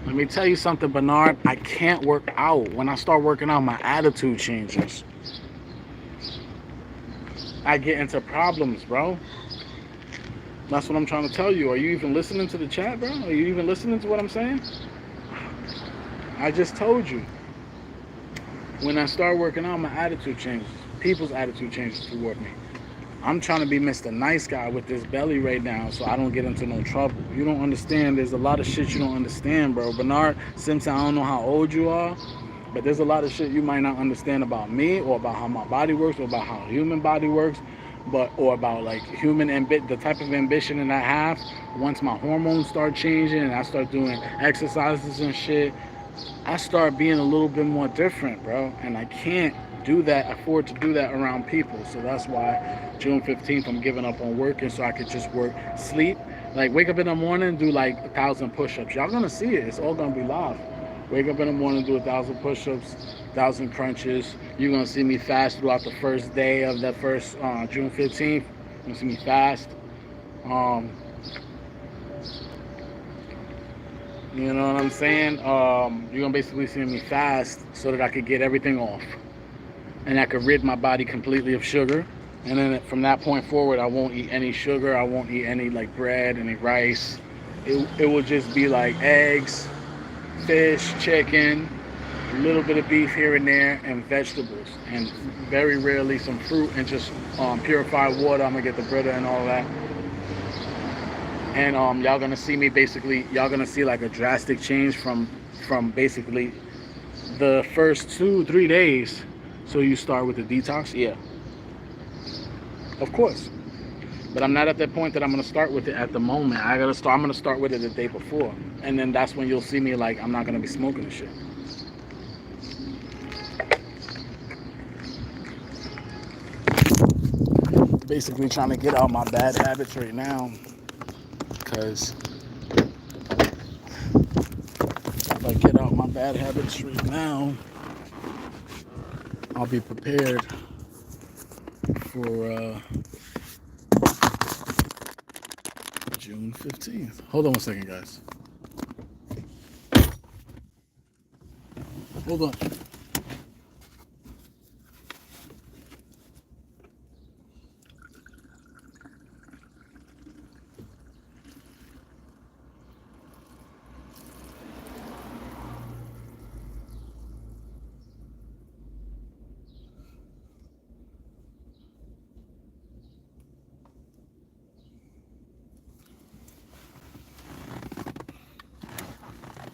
S1: Let me tell you something, Bernard. I can't work out. When I start working out, my attitude changes. I get into problems, bro. That's what I'm trying to tell you. Are you even listening to the chat, bro? Are you even listening to what I'm saying? I just told you. When I start working out, my attitude changes. People's attitude changes toward me. I'm trying to be Mr. Nice Guy with this belly right now so I don't get into no trouble. You don't understand. There's a lot of shit you don't understand, bro. Bernard Simpson, I don't know how old you are, but there's a lot of shit you might not understand about me or about how my body works or about how a human body works, or about like the type of ambition that I have. Once my hormones start changing and I start doing exercises and shit, I start being a little bit more different, bro. And I can't afford to do that around people. So that's why June 15th, I'm giving up on working so I could just work, sleep. Like, wake up in the morning, do like 1,000 push-ups. Y'all gonna see it. It's all gonna be live. Wake up in the morning, do 1,000 push-ups, 1,000 crunches. You're gonna see me fast throughout the first day of that first June 15th. You're gonna see me fast. Um, You know what I'm saying? You're gonna basically see me fast so that I could get everything off, and I could rid my body completely of sugar. And then from that point forward, I won't eat any sugar. I won't eat any like bread, any rice. It will just be like eggs, fish, chicken, a little bit of beef here and there, and vegetables, and very rarely some fruit and just purified water. I'm gonna get the Brita and all that. And y'all gonna see me basically. Y'all gonna see like a drastic change from basically the first 2, 3 days. So you start with the detox, yeah, of course. But I'm not at that point that I'm gonna start with it at the moment. I'm gonna start with it the day before, and then that's when you'll see me like I'm not gonna be smoking the shit. Basically trying to get out my bad habits right now, because if I get out my bad habits right now, I'll be prepared for June 15th. Hold on 1 second, guys. Hold on.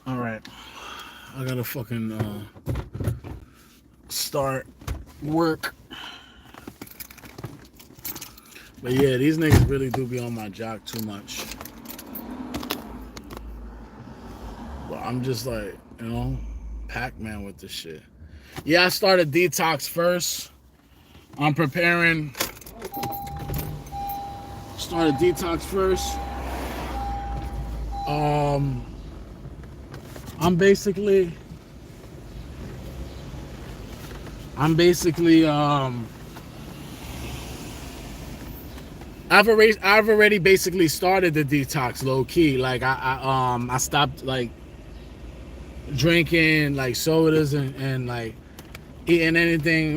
S1: All right. I gotta fucking start work But yeah, these niggas really do be on my jock too much. But I'm just like, Pac-Man with this shit. Yeah, I started detox first. I'm preparing. Started detox first. Um, I'm basically, I'm basically, I've already basically started the detox low key. Like I stopped like drinking like sodas and like eating anything,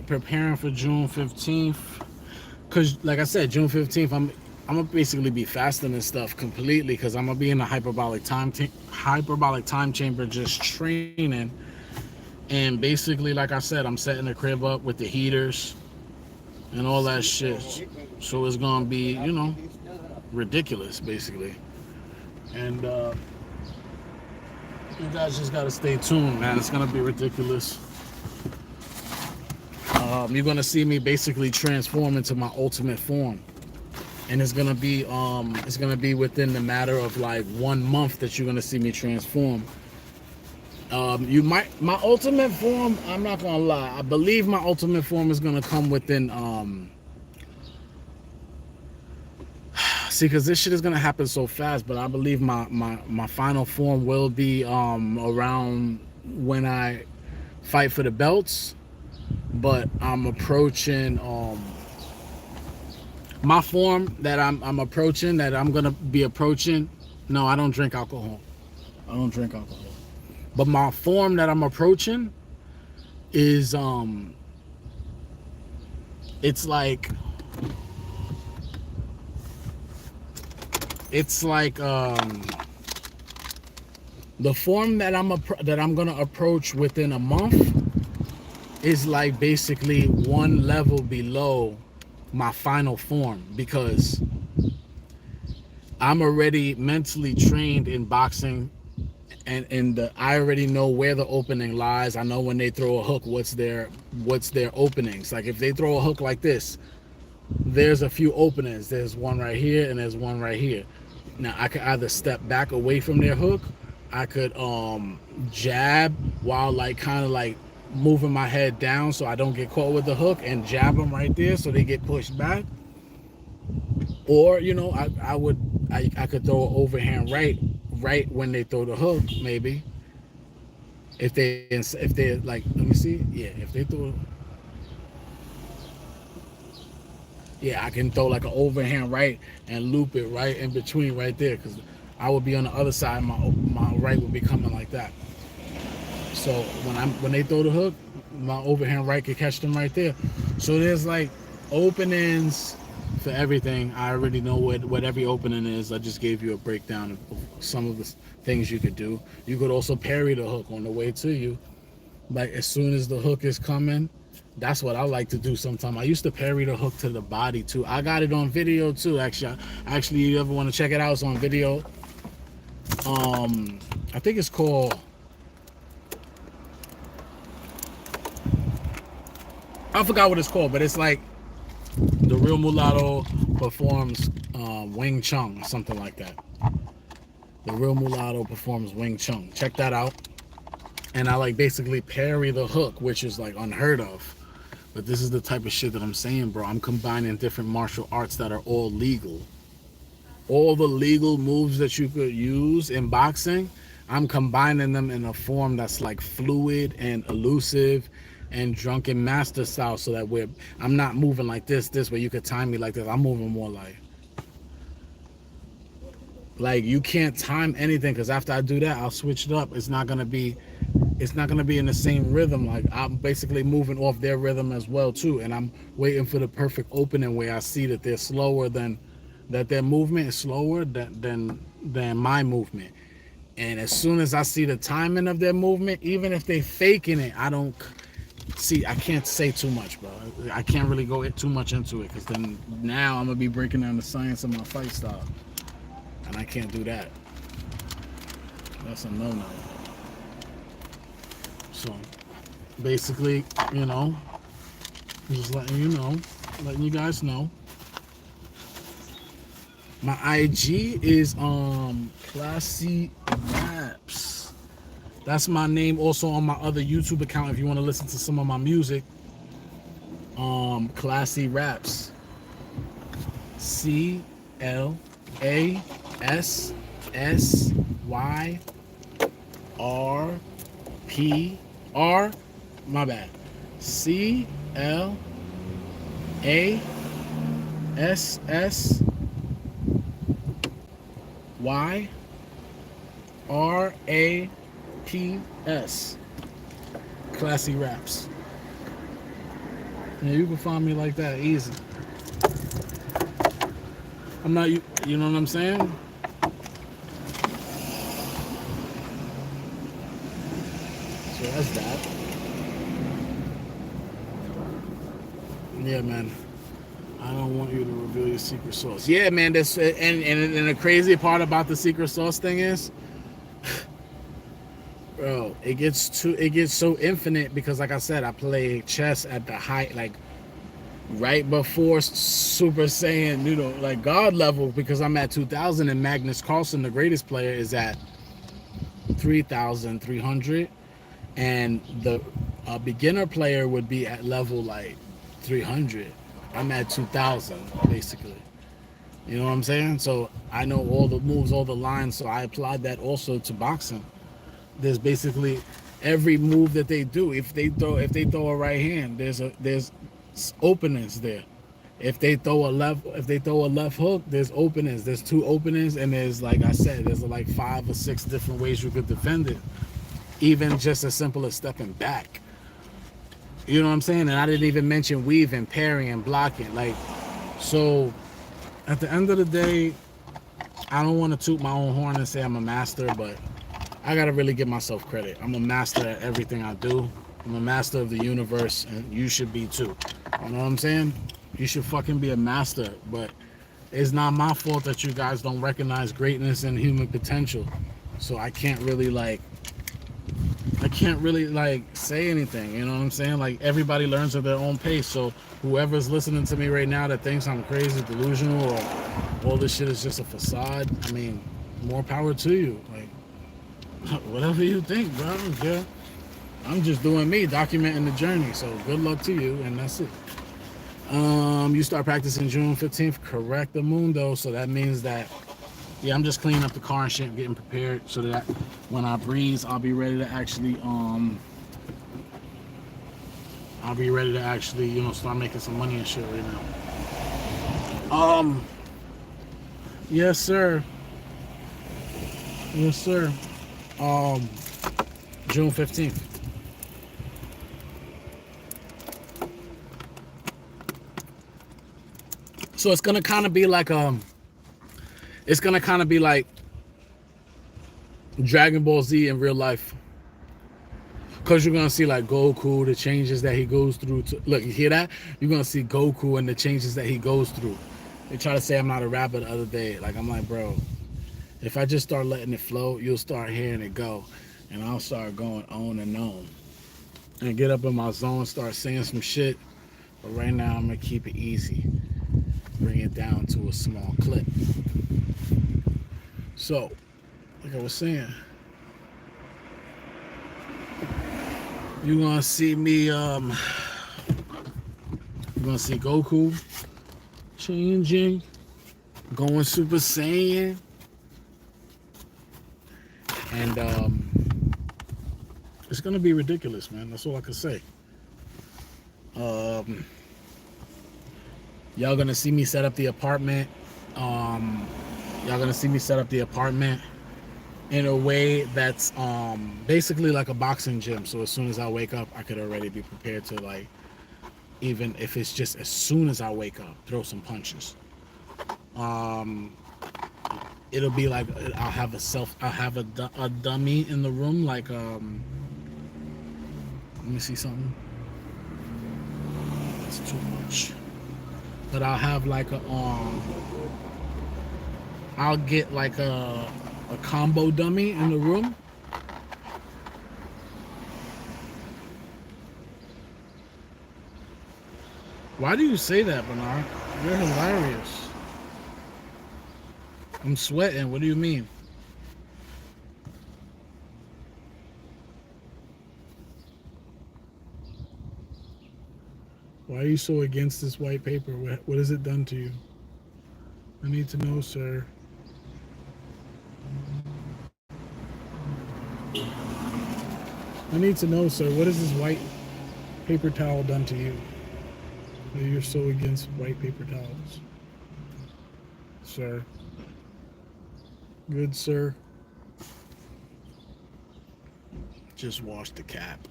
S1: preparing for June 15th. Cause like I said, June 15th, I'm gonna basically be fasting and stuff completely because I'm gonna be in a hyperbolic time chamber just training. And basically, like I said, I'm setting the crib up with the heaters and all that shit. So it's gonna be, ridiculous basically. And you guys just gotta stay tuned, man. It's gonna be ridiculous. You're gonna see me basically transform into my ultimate form, and it's gonna be within the matter of like 1 month that you're gonna see me transform. My ultimate form. I'm not gonna lie. I believe my ultimate form is gonna come within. See, because this shit is gonna happen so fast, but I believe my final form will be around when I fight for the belts. But I'm approaching my form that I'm approaching, that I'm gonna be approaching. No, I don't drink alcohol. I don't drink alcohol. But my form that I'm approaching is it's like the form that I'm gonna approach within a month is like basically one level below my final form, because I'm already mentally trained in boxing, and I already know where the opening lies. I know when they throw a hook, what's their openings. Like if they throw a hook like this, there's a few openings. There's one right here and there's one right here. Now I could either step back away from their hook, I could jab while like kind of like moving my head down so I don't get caught with the hook, and jab them right there so they get pushed back. Or I could throw an overhand right when they throw the hook, maybe. If they're like, let me see, yeah, if they throw, yeah, I can throw like an overhand right and loop it right in between right there, because I would be on the other side. My right would be coming like that. So when they throw the hook, my overhand right could catch them right there. So there's like openings for everything. I already know what every opening is. I just gave you a breakdown of some of the things you could do. You could also parry the hook on the way to you. Like as soon as the hook is coming, that's what I like to do sometimes. I used to parry the hook to the body too. I got it on video too. Actually, you ever want to check it out? It's on video. I think it's called. I forgot what it's called, but it's like the Real Mulatto performs Wing Chun or something like that. The Real Mulatto performs Wing Chun. Check that out. And I like basically parry the hook, which is like unheard of. But this is the type of shit that I'm saying, bro. I'm combining different martial arts that are all legal. All the legal moves that you could use in boxing, I'm combining them in a form that's like fluid and elusive and drunken master style, so that I'm not moving like this where you could time me like this. I'm moving more like you can't time anything, because after I do that, I'll switch it up. It's not gonna be in the same rhythm. Like I'm basically moving off their rhythm as well too, and I'm waiting for the perfect opening where I see that they're slower than that their movement is slower than my movement. And as soon as I see the timing of their movement, even if they faking it, I don't see. I can't say too much, bro. I can't really go too much into it, because then now I'm gonna be breaking down the science of my fight style, and I can't do that. That's a no-no. So basically, just letting you guys know. My IG is Classy Raps. That's my name. Also on my other YouTube account, if you want to listen to some of my music, Classy Raps. CLASSYR. My bad. CLASSYRAPS. Classy Raps. Yeah, you can find me like that easy. I'm not you know what I'm saying? So that's that. Yeah, man. I don't want you to reveal your secret sauce. Yeah, man. That's and the crazy part about the secret sauce thing is, bro, it gets so infinite because, like I said, I play chess at the height, like right before Super Saiyan, like God level, because I'm at 2,000 and Magnus Carlsen, the greatest player, is at 3,300, and the beginner player would be at level like 300. I'm at 2,000 basically. You know what I'm saying? So I know all the moves, all the lines. So I applied that also to boxing. There's basically every move that they do. If they throw a right hand, there's openings there. If they throw a left hook, there's openings. There's two openings, and there's, like I said, there's like 5 or 6 different ways you could defend it. Even just as simple as stepping back. You know what I'm saying? And I didn't even mention weaving, parrying, blocking. Like, so at the end of the day, I don't want to toot my own horn and say I'm a master, but I gotta really give myself credit. I'm a master at everything I do. I'm a master of the universe, and you should be too. You know what I'm saying? You should fucking be a master, but it's not my fault that you guys don't recognize greatness and human potential. So I can't really say anything. You know what I'm saying? Like, everybody learns at their own pace. So whoever's listening to me right now that thinks I'm crazy, delusional, or all this shit is just a facade, I mean, more power to you. Like, whatever you think, bro. I don't care. I'm just doing me, documenting the journey. So good luck to you, and that's it. You start practicing June 15th, correct the mundo. So that means that, yeah, I'm just cleaning up the car and shit, getting prepared so that when I breeze, I'll be ready to actually, start making some money and shit right now. Yes, sir. Yes, sir. Um, June 15th. So it's gonna kind of be like Dragon Ball Z in real life, because you're gonna see like Goku, the changes that he goes through. Look, you hear that? You're gonna see Goku and the changes that he goes through. They try to say I'm not a rapper the other day. Like, I'm like, bro, if I just start letting it flow, you'll start hearing it go, and I'll start going on and on, and get up in my zone, start saying some shit. But right now, I'm gonna keep it easy, bring it down to a small clip. So, like I was saying, you're gonna see me. You're gonna see Goku changing, going Super Saiyan, and it's gonna be ridiculous, man. That's all I can say. Um, y'all gonna see me set up the apartment. Um, y'all gonna see me set up the apartment in a way that's basically like a boxing gym. So as soon as I wake up, I could already be prepared to, like, even if it's just as soon as I wake up, throw some punches. Um, it'll be like I'll have a dummy in the room, like let me see something. That's too much. But I'll have like I'll get like a combo dummy in the room. Why do you say that, Bernard? You're hilarious. I'm sweating. What do you mean? Why are you so against this white paper? What has it done to you? I need to know, sir. I need to know, sir. What has this white paper towel done to you? That you're so against white paper towels, sir. Good sir. Just wash the cap.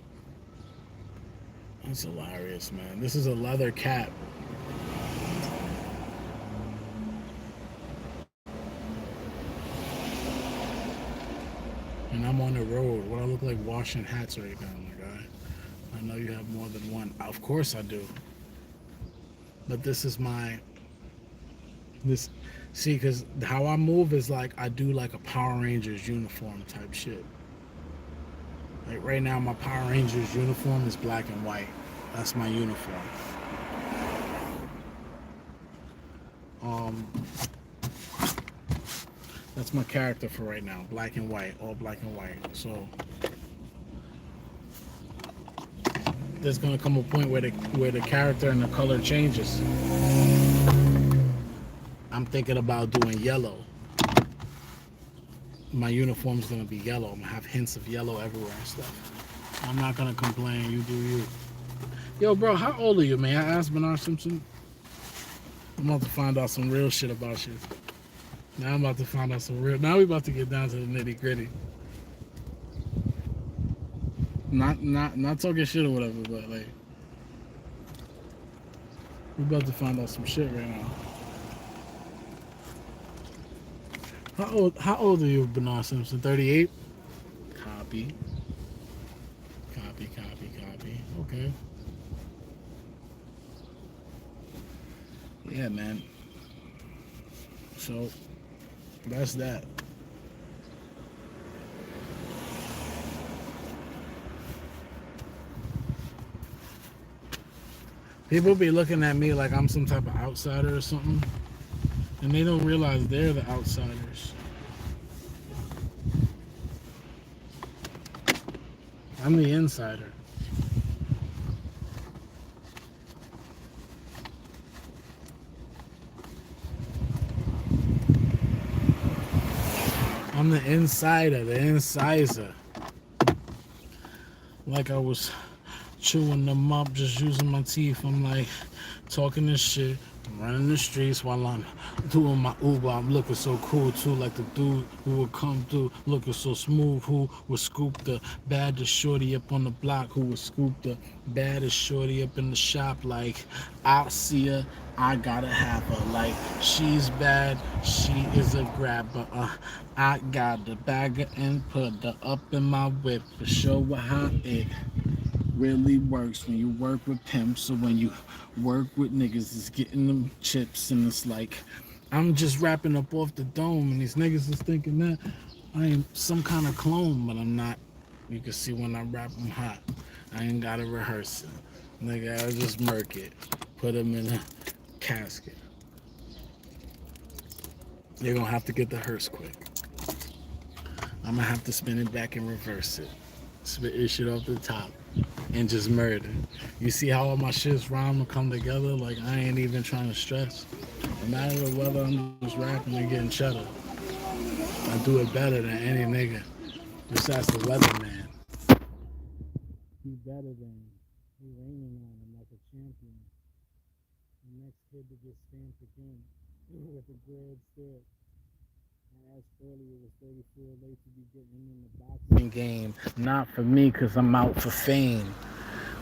S1: That's hilarious, man. This is a leather cap. And I'm on the road. What I look like washing hats right now, my guy. I know you have more than one. Of course I do. But this is my this see because how I move is like I do like a Power Rangers uniform type shit. Like right now my Power Rangers uniform is black and white. That's my uniform. Um that's my character for right now. Black and white, all black and white. So there's gonna come a point where the character and the color changes. I'm thinking about doing yellow. My uniform's gonna be yellow. I'm gonna have hints of yellow everywhere and stuff. I'm not gonna complain. You do you. Yo, bro, how old are you, man? I asked Bernard Simpson. I'm about to find out some real shit about you. Now I'm about to find out some real. Now we about to get down to the nitty gritty. Not talking shit or whatever, but like we about to find out some shit right now. How old are you, Bernard Simpson? 38? Copy. Copy. Okay. Yeah, man. So that's that. People be looking at me like I'm some type of outsider or something, and they don't realize they're the outsiders. I'm the insider. I'm the insider, the incisor. Like I was chewing them up, just using my teeth. I'm like talking this shit, running the streets while I'm doing my Uber. I'm looking so cool too, like the dude who would come through looking so smooth, who would scoop the baddest shorty up on the block, who would scoop the baddest shorty up in the shop. Like I see her, I gotta have her. Like she's bad, she is a grabber. I got the bagger and put her up in my whip to show her how it really works when you work with pimps. So when you work with niggas, it's getting them chips, and it's like I'm just rapping up off the dome, and these niggas is thinking that I am some kind of clone, but I'm not. You can see when I rap, I'm hot. I ain't gotta rehearse it, nigga. I just murk it, put them in a casket. You're gonna have to get the hearse quick. I'm gonna have to spin it back and reverse it. Spit this shit off the top and just murder. You see how all my shits rhyme and come together? Like I ain't even trying to stress. No matter whether I'm just rapping and getting cheddar, I do it better than any nigga. Besides the weatherman. He better than he raining on him like a champion. The next kid to get stamped again with a grad stare. I asked earlier, was 34 late to be getting in the boxing game? Not for me, because I'm out for fame.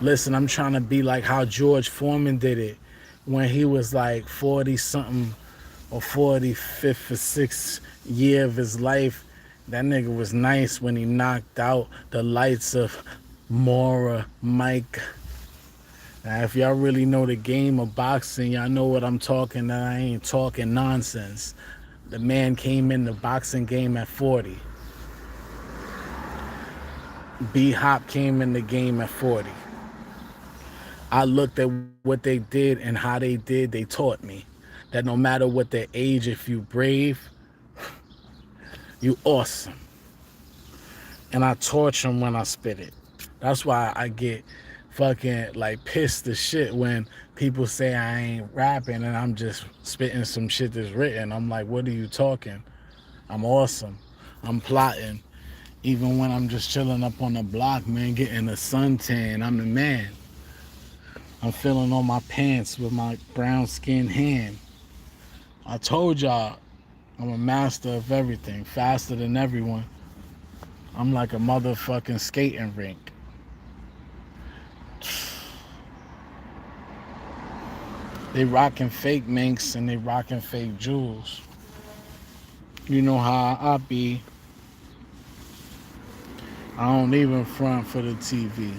S1: Listen, I'm trying to be like how George Foreman did it when he was like 40 something or 45th or 6th year of his life. That nigga was nice when he knocked out the lights of Mora Mike. Now, if y'all really know the game of boxing, y'all know what I'm talking. That I ain't talking nonsense. The man came in the boxing game at 40. B Hop came in the game at 40. I looked at what they did and how they did. They taught me that no matter what their age, if you brave, You awesome. And I torch them when I spit it. That's why I get fucking like pissed as shit when people say I ain't rapping and I'm just spitting some shit that's written. I'm like, what are you talking? I'm awesome. I'm plotting. Even when I'm just chilling up on the block, man, getting a suntan, I'm the man. I'm feeling on my pants with my brown skinned hand. I told y'all I'm a master of everything, faster than everyone. I'm like a motherfucking skating rink. They rocking fake minks and they rocking fake jewels. You know how I be. I don't even front for the TV.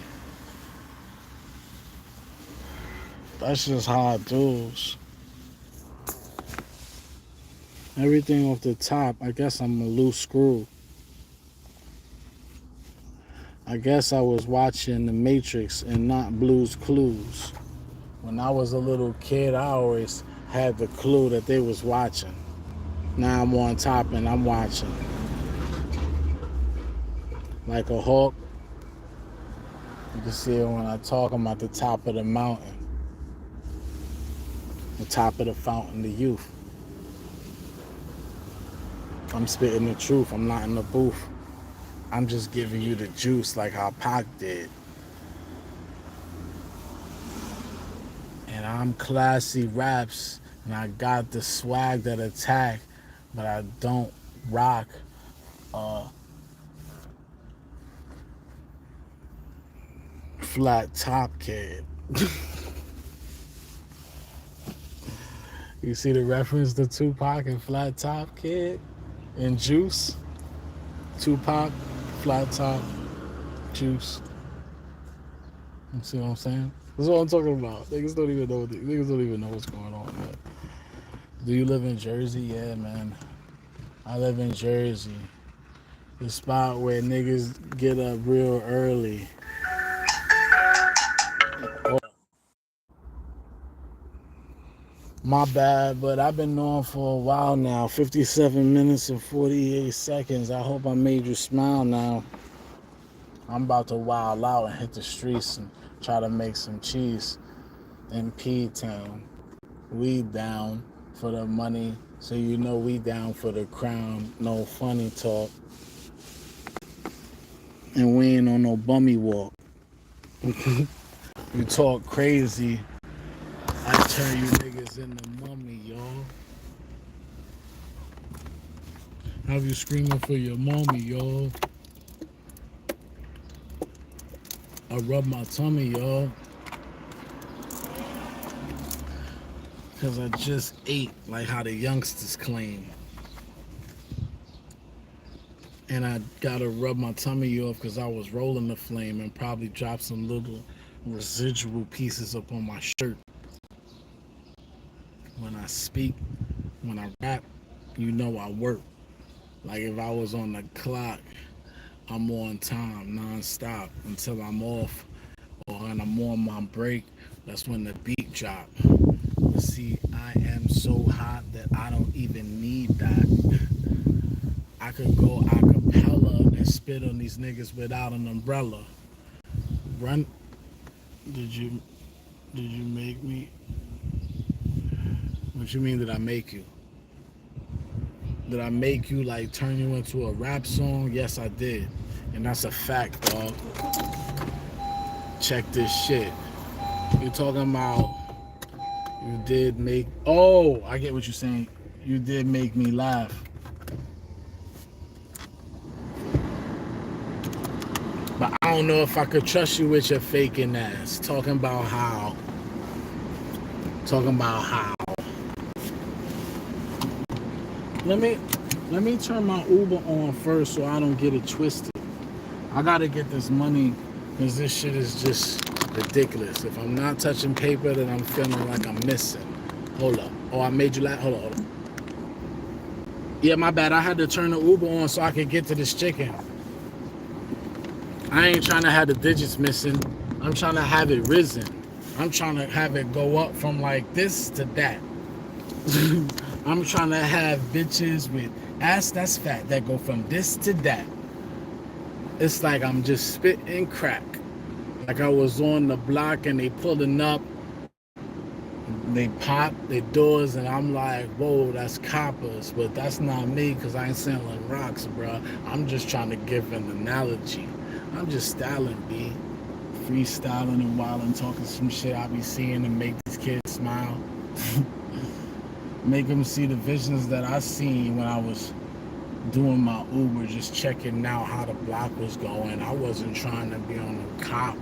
S1: That's just how I do's. Everything off the top, I guess I'm a loose screw. I guess I was watching The Matrix and not Blue's Clues. When I was a little kid, I always had the clue that they was watching. Now I'm on top and I'm watching. Like a hawk, you can see it when I talk. I'm at the top of the mountain. The top of the fountain, the youth. I'm spitting the truth. I'm not in the booth. I'm just giving you the juice like how Pac did. And I'm classy raps and I got the swag that attack, but I don't rock flat top kid. You see the reference to Tupac and flat top kid and Juice? Tupac, flat top, Juice. You see what I'm saying? That's what I'm talking about. Niggas don't even know. Niggas don't even know what's going on, man. Do you live in Jersey? Yeah, man. I live in Jersey. The spot where niggas get up real early. Oh, my bad, but I've been on for a while now. 57 minutes and 48 seconds. I hope I made you smile now. I'm about to wild out and hit the streets and try to make some cheese in P-Town. We down for the money, so you know we down for the crown. No funny talk. And we ain't on no bummy walk. You talk crazy, I turn you niggas into mummy, y'all. Have you screaming for your mommy, y'all. I rub my tummy, y'all. Cause I just ate, like how the youngsters claim. And I gotta rub my tummy off because I was rolling the flame and probably dropped some little residual pieces up on my shirt. When I speak, when I rap, you know I work. Like if I was on the clock, I'm on time, non-stop, until I'm off. Or when I'm on my break, that's when the beat drop. But see, I am so hot that I don't even need that. I could go a cappella and spit on these niggas without an umbrella. Run. Did you make me? What you mean did I make you? Did I make you like turn you into a rap song? Yes, I did. And that's a fact, dog. Check this shit. You're talking about you did make. Oh, I get what you're saying. You did make me laugh. But I don't know if I could trust you with your faking ass. Talking about how. Let me turn my Uber on first so I don't get it twisted. I gotta get this money because this shit is just ridiculous. If I'm not touching paper, then I'm feeling like I'm missing. Hold up. Oh, I made you laugh. Hold up. Yeah, my bad. I had to turn the Uber on so I could get to this chicken. I ain't trying to have the digits missing. I'm trying to have it risen. I'm trying to have it go up from like this to that. I'm trying to have bitches with Ass that's fat that go from this to that. It's like I'm just spitting crack. Like I was on the block and they pulling up, they pop their doors and I'm like, whoa, that's coppers. But that's not me because I ain't selling rocks, bro. I'm just trying to give an analogy. I'm just styling, B. Freestyling and wilding, talking some shit I be seeing to make these kids smile. Make them see the visions that I seen when I was doing my Uber, just checking out how the block was going. I wasn't trying to be on the cop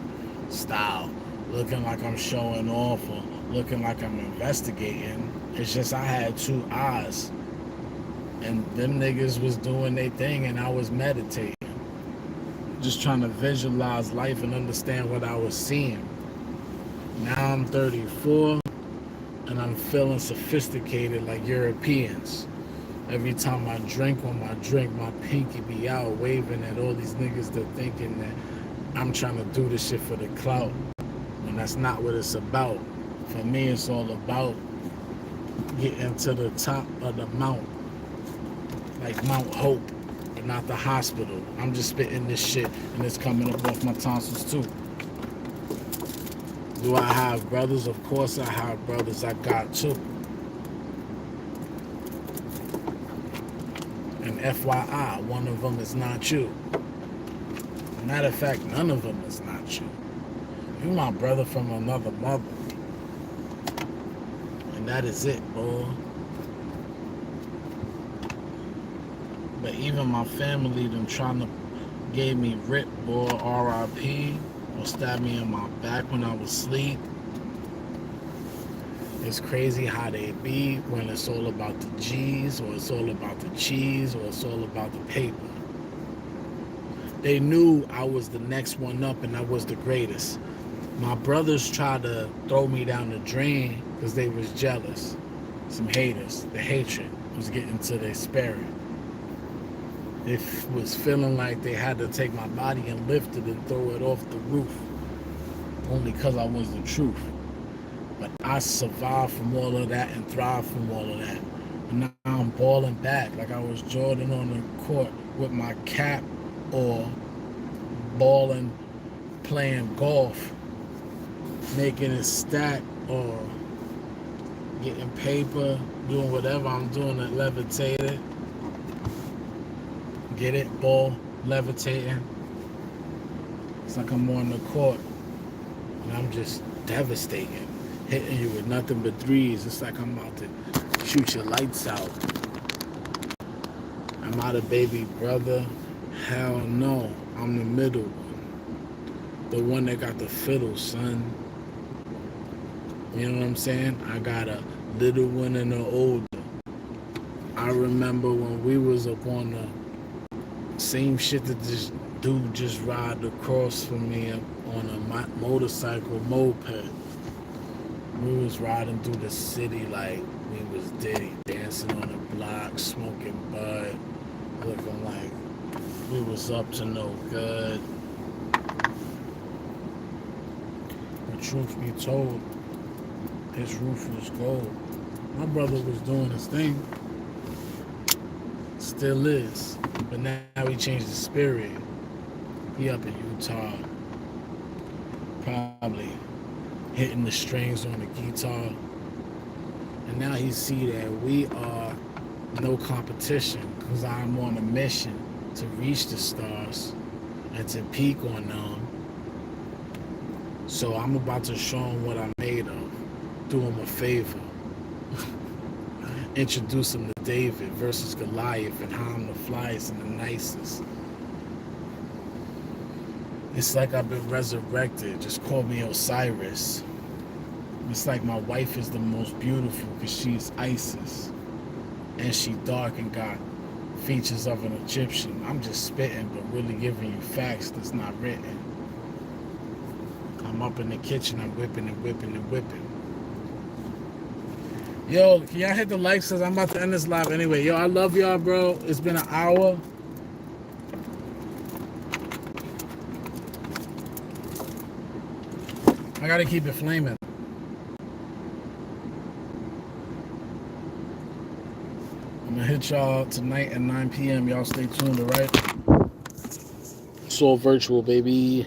S1: style, looking like I'm showing off or looking like I'm investigating. It's just I had two eyes, and them niggas was doing their thing, and I was meditating, just trying to visualize life and understand what I was seeing. Now I'm 34, and I'm feeling sophisticated like Europeans. Every time I drink on my drink, my pinky be out waving at all these niggas that thinking that I'm trying to do this shit for the clout. And that's not what it's about. For me, it's all about getting to the top of the mount, like Mount Hope, but not the hospital. I'm just spitting this shit, and it's coming up off my tonsils too. Do I have brothers? Of course I have brothers. I got two. And FYI, one of them is not you. Matter of fact, none of them is not you. You my brother from another mother. And that is it, boy. But even my family, them trying to gave me rip, boy, RIP, or stab me in my back when I was asleep. It's crazy how they be when it's all about the G's, or it's all about the cheese, or it's all about the paper. They knew I was the next one up and I was the greatest. My brothers tried to throw me down the drain because they was jealous. Some haters. The hatred was getting to their spirit. They was feeling like they had to take my body and lift it and throw it off the roof. Only because I was the truth. But I survived from all of that and thrived from all of that. And now I'm balling back like I was Jordan on the court with my cap, or balling, playing golf, making it stack, or getting paper, doing whatever I'm doing at levitating. Get it? Ball, levitating. It's like I'm on the court and I'm just devastating. Hitting you with nothing but threes. It's like I'm about to shoot your lights out. Am I the baby brother? Hell no. I'm the middle one. The one that got the fiddle, son. You know what I'm saying? I got a little one and an older. I remember when we was up on the same shit that this dude just ride across from me on a motorcycle moped. We was riding through the city like we was Diddy, dancing on the block, smoking bud, looking like we was up to no good. The truth be told, his roof was gold. My brother was doing his thing. Still is. But now he changed the spirit. He up in Utah. Probably hitting the strings on the guitar. And now he see that we are no competition, because I'm on a mission to reach the stars and to peak on them. So I'm about to show him what I'm made of. Do him a favor. Introduce him to David versus Goliath and how I'm the flyest and the nicest. It's like I've been resurrected. Just call me Osiris. It's like my wife is the most beautiful because she's Isis. And she dark and got features of an Egyptian. I'm just spitting, but really giving you facts that's not written. I'm up in the kitchen, I'm whipping and whipping and whipping. Yo, can y'all hit the likes because I'm about to end this live anyway. Yo, I love y'all, bro. It's been an hour. I gotta keep it flaming.
S2: I'm gonna hit y'all tonight at 9 p.m. Y'all stay tuned, all right?
S1: It's all virtual, baby.